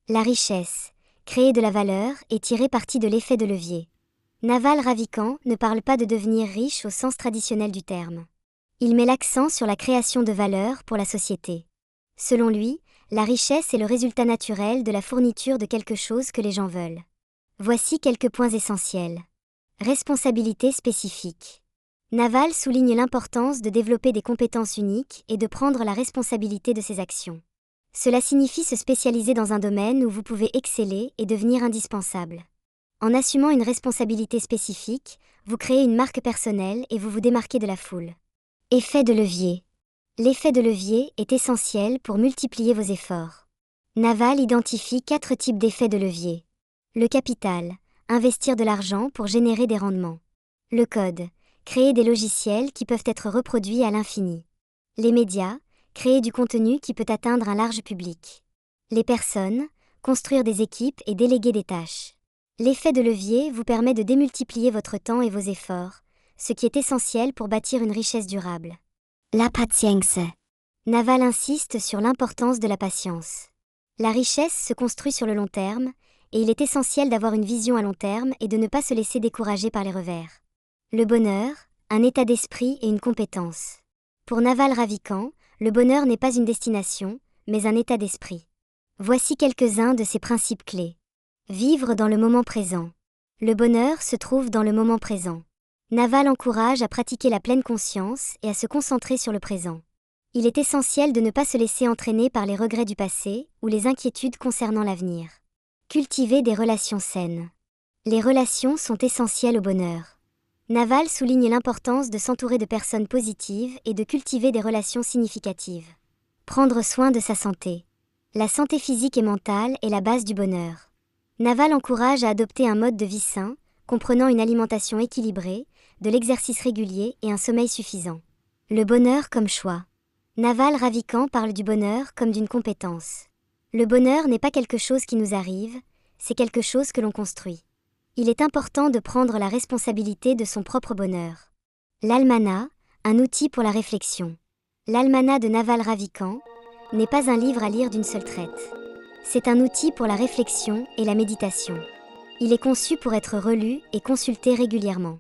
La richesse, créer de la valeur et tirer parti de l'effet de levier. Naval Ravikant ne parle pas de devenir riche au sens traditionnel du terme. Il met l'accent sur la création de valeur pour la société. Selon lui, la richesse est le résultat naturel de la fourniture de quelque chose que les gens veulent. Voici quelques points essentiels. Responsabilité spécifique. Naval souligne l'importance de développer des compétences uniques et de prendre la responsabilité de ses actions. Cela signifie se spécialiser dans un domaine où vous pouvez exceller et devenir indispensable. En assumant une responsabilité spécifique, vous créez une marque personnelle et vous vous démarquez de la foule. Effet de levier. L'effet de levier est essentiel pour multiplier vos efforts. Naval identifie 4 types d'effets de levier. Le capital, investir de l'argent pour générer des rendements. Le code, créer des logiciels qui peuvent être reproduits à l'infini. Les médias, créer du contenu qui peut atteindre un large public. Les personnes, construire des équipes et déléguer des tâches. L'effet de levier vous permet de démultiplier votre temps et vos efforts, ce qui est essentiel pour bâtir une richesse durable. La patience. Naval insiste sur l'importance de la patience. La richesse se construit sur le long terme, et il est essentiel d'avoir une vision à long terme et de ne pas se laisser décourager par les revers. Le bonheur, un état d'esprit et une compétence. Pour Naval Ravikant, le bonheur n'est pas une destination, mais un état d'esprit. Voici quelques-uns de ses principes clés. Vivre dans le moment présent. Le bonheur se trouve dans le moment présent. Naval encourage à pratiquer la pleine conscience et à se concentrer sur le présent. Il est essentiel de ne pas se laisser entraîner par les regrets du passé ou les inquiétudes concernant l'avenir. Cultiver des relations saines. Les relations sont essentielles au bonheur. Naval souligne l'importance de s'entourer de personnes positives et de cultiver des relations significatives. Prendre soin de sa santé. La santé physique et mentale est la base du bonheur. Naval encourage à adopter un mode de vie sain, comprenant une alimentation équilibrée, de l'exercice régulier et un sommeil suffisant. Le bonheur comme choix. Naval Ravikant parle du bonheur comme d'une compétence. Le bonheur n'est pas quelque chose qui nous arrive, c'est quelque chose que l'on construit. Il est important de prendre la responsabilité de son propre bonheur. L'Almanach, un outil pour la réflexion. L'Almanach de Naval Ravikant n'est pas un livre à lire d'une seule traite. C'est un outil pour la réflexion et la méditation. Il est conçu pour être relu et consulté régulièrement.